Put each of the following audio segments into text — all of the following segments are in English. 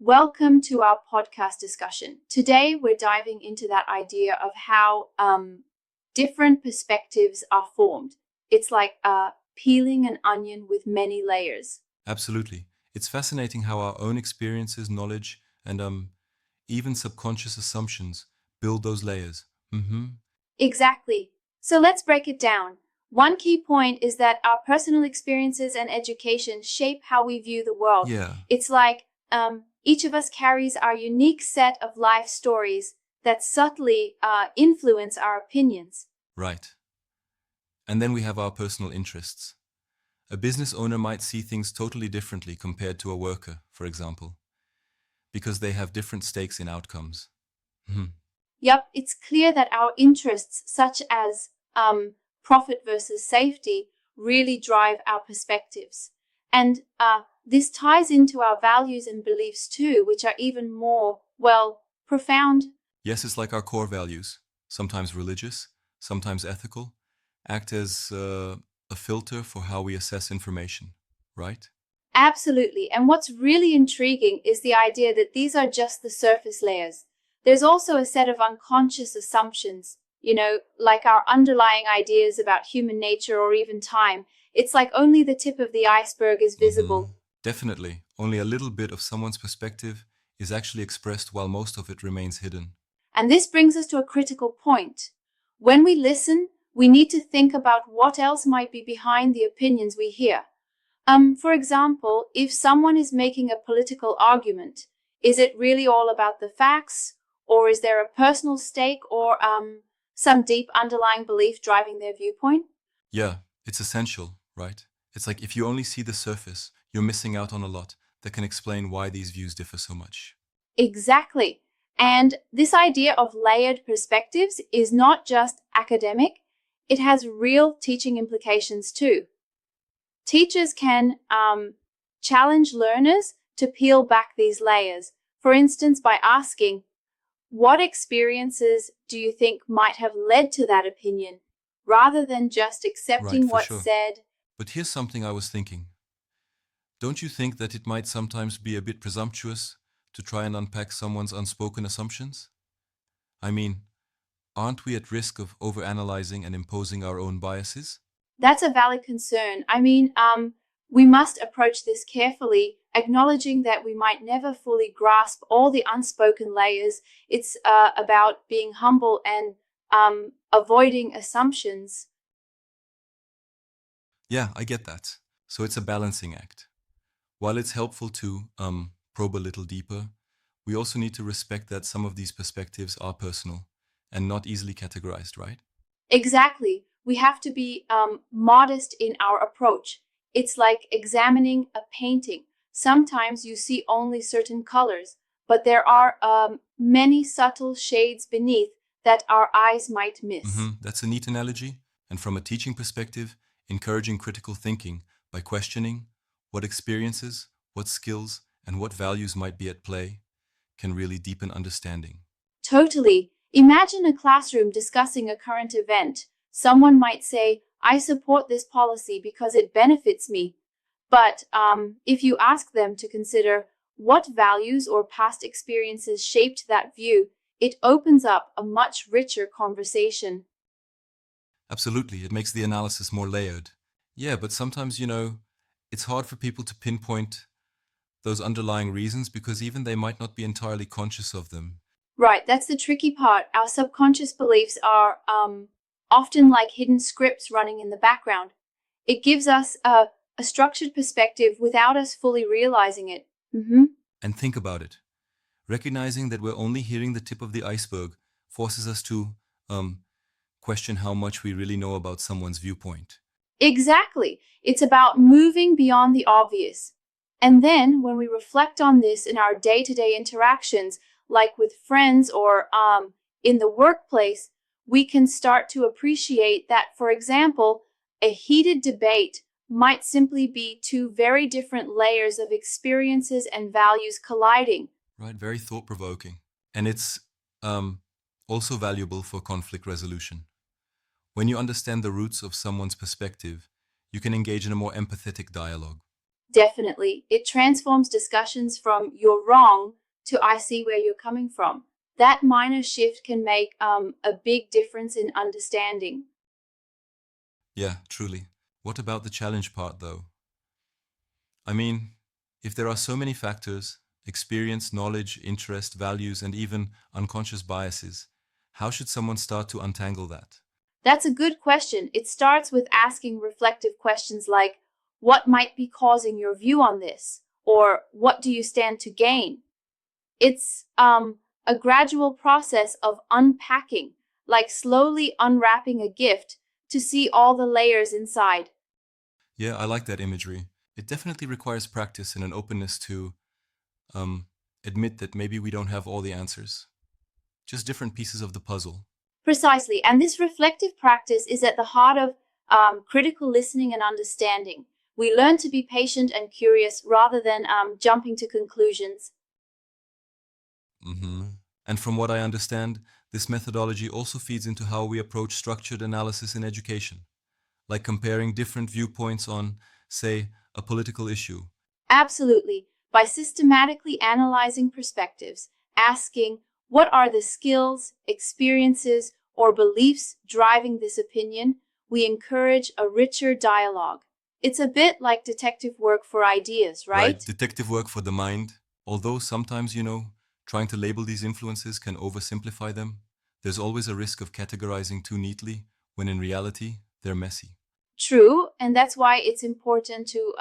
Welcome to our podcast discussion. Today, we're diving into that idea of how different perspectives are formed. It's like peeling an onion with many layers. Absolutely. It's fascinating how our own experiences, knowledge, and even subconscious assumptions build those layers. Exactly. So let's break it down. One key point is that our personal experiences and education shape how we view the world. Yeah, It's like each of us carries our unique set of life stories that subtly influence our opinions. right. And then we have our personal interests. A business owner might see things totally differently compared to a worker, for example, because they have different stakes in outcomes. Mhm. Yep, it's clear that our interests, such as profit versus safety, really drive our perspectives. And this ties into our values and beliefs too, which are even more, well, profound. Yes, it's like our core values, sometimes religious, sometimes ethical, act as a filter for how we assess information, right? Absolutely. And what's really intriguing is the idea that these are just the surface layers. There's also a set of unconscious assumptions, like our underlying ideas about human nature or even time. It's like only the tip of the iceberg is visible. Definitely, only a little bit of someone's perspective is actually expressed while most of it remains hidden. And this brings us to a critical point. When we listen, we need to think about what else might be behind the opinions we hear. For example, if someone is making a political argument, is it really all about the facts, or is there a personal stake or some deep underlying belief driving their viewpoint? Yeah, it's essential, right? It's like if you only see the surface, you're missing out on a lot that can explain why these views differ so much. Exactly. And this idea of layered perspectives is not just academic, it has real teaching implications too. Teachers can challenge learners to peel back these layers, for instance, by asking, what experiences do you think might have led to that opinion, rather than just Right, accepting for what's sure. said? But here's something I was thinking. Don't you think that it might sometimes be a bit presumptuous to try and unpack someone's unspoken assumptions? I mean, aren't we at risk of overanalyzing and imposing our own biases? That's a valid concern. We must approach this carefully, acknowledging that we might never fully grasp all the unspoken layers. It's about being humble and avoiding assumptions. Yeah, I get that. So it's a balancing act. While it's helpful to probe a little deeper, we also need to respect that some of these perspectives are personal and not easily categorized, right? Exactly. We have to be modest in our approach. It's like examining a painting. Sometimes you see only certain colors, but there are many subtle shades beneath that our eyes might miss. That's a neat analogy. And from a teaching perspective, encouraging critical thinking by questioning what experiences, what skills, and what values might be at play can really deepen understanding. Totally. Imagine a classroom discussing a current event. Someone might say, I support this policy because it benefits me. But if you ask them to consider what values or past experiences shaped that view, it opens up a much richer conversation. Absolutely, it makes the analysis more layered. Yeah, but sometimes, it's hard for people to pinpoint those underlying reasons because even they might not be entirely conscious of them. Right, that's the tricky part. Our subconscious beliefs are often like hidden scripts running in the background. It gives us a structured perspective without us fully realizing it. And think about it. Recognizing that we're only hearing the tip of the iceberg forces us to um, question how much we really know about someone's viewpoint. Exactly. It's about moving beyond the obvious. And then when we reflect on this in our day to day interactions, like with friends or in the workplace, we can start to appreciate that, for example, a heated debate might simply be two very different layers of experiences and values colliding. Right? Very thought provoking. And it's um, also valuable for conflict resolution. When you understand the roots of someone's perspective, you can engage in a more empathetic dialogue. Definitely. It transforms discussions from "you're wrong" to "I see where you're coming from." That minor shift can make a big difference in understanding. Yeah, truly. What about the challenge part, though? I mean, if there are so many factors, experience, knowledge, interest, values, and even unconscious biases, how should someone start to untangle that? That's a good question. It starts with asking reflective questions like, "What might be causing your view on this?" Or "What do you stand to gain?" It's a gradual process of unpacking, like slowly unwrapping a gift to see all the layers inside. Yeah, I like that imagery. It definitely requires practice and an openness to um, admit that maybe we don't have all the answers, just different pieces of the puzzle. Precisely. And this reflective practice is at the heart of critical listening and understanding. We learn to be patient and curious rather than jumping to conclusions. hmm And from what I understand, this methodology also feeds into how we approach structured analysis in education, like comparing different viewpoints on, say, a political issue. Absolutely. By systematically analyzing perspectives, asking what are the skills, experiences, or beliefs driving this opinion, we encourage a richer dialogue. It's a bit like detective work for ideas, Right, right? detective work for the mind. Although sometimes, trying to label these influences can oversimplify them, there's always a risk of categorizing too neatly when in reality, they're messy. True, and that's why it's important to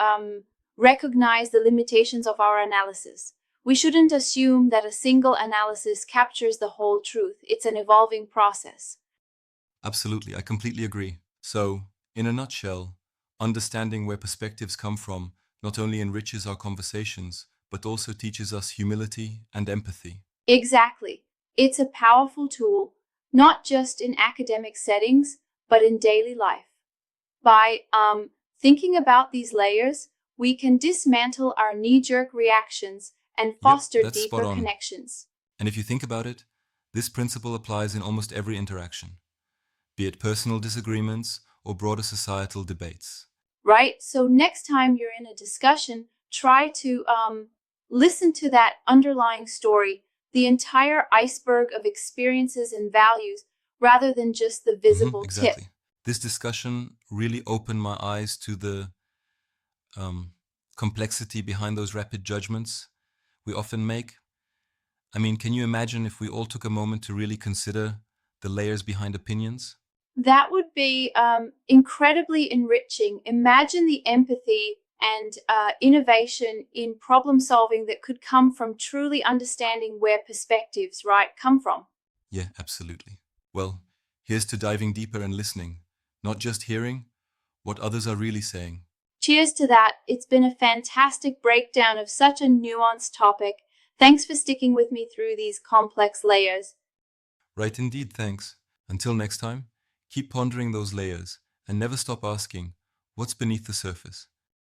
recognize the limitations of our analysis. We shouldn't assume that a single analysis captures the whole truth. It's an evolving process. Absolutely, I completely agree. So, in a nutshell, understanding where perspectives come from not only enriches our conversations, but also teaches us humility and empathy. Exactly. It's a powerful tool, not just in academic settings, but in daily life. By thinking about these layers, we can dismantle our knee jerk reactions and Yep, foster that's spot deeper on. connections. And if you think about it, this principle applies in almost every interaction, be it personal disagreements or broader societal debates. Right? So next time you're in a discussion, try to listen to that underlying story, the entire iceberg of experiences and values, rather than just the visible tip. Exactly. This discussion really opened my eyes to the um, complexity behind those rapid judgments we often make. I mean, can you imagine if we all took a moment to really consider the layers behind opinions? That would be incredibly enriching. Imagine the empathy and innovation in problem solving that could come from truly understanding where perspectives, right, come from. Yeah, absolutely. Well, here's to diving deeper and listening, not just hearing what others are really saying. Cheers to that. It's been a fantastic breakdown of such a nuanced topic. Thanks for sticking with me through these complex layers. Right indeed, thanks. Until next time, keep pondering those layers and never stop asking what's beneath the surface.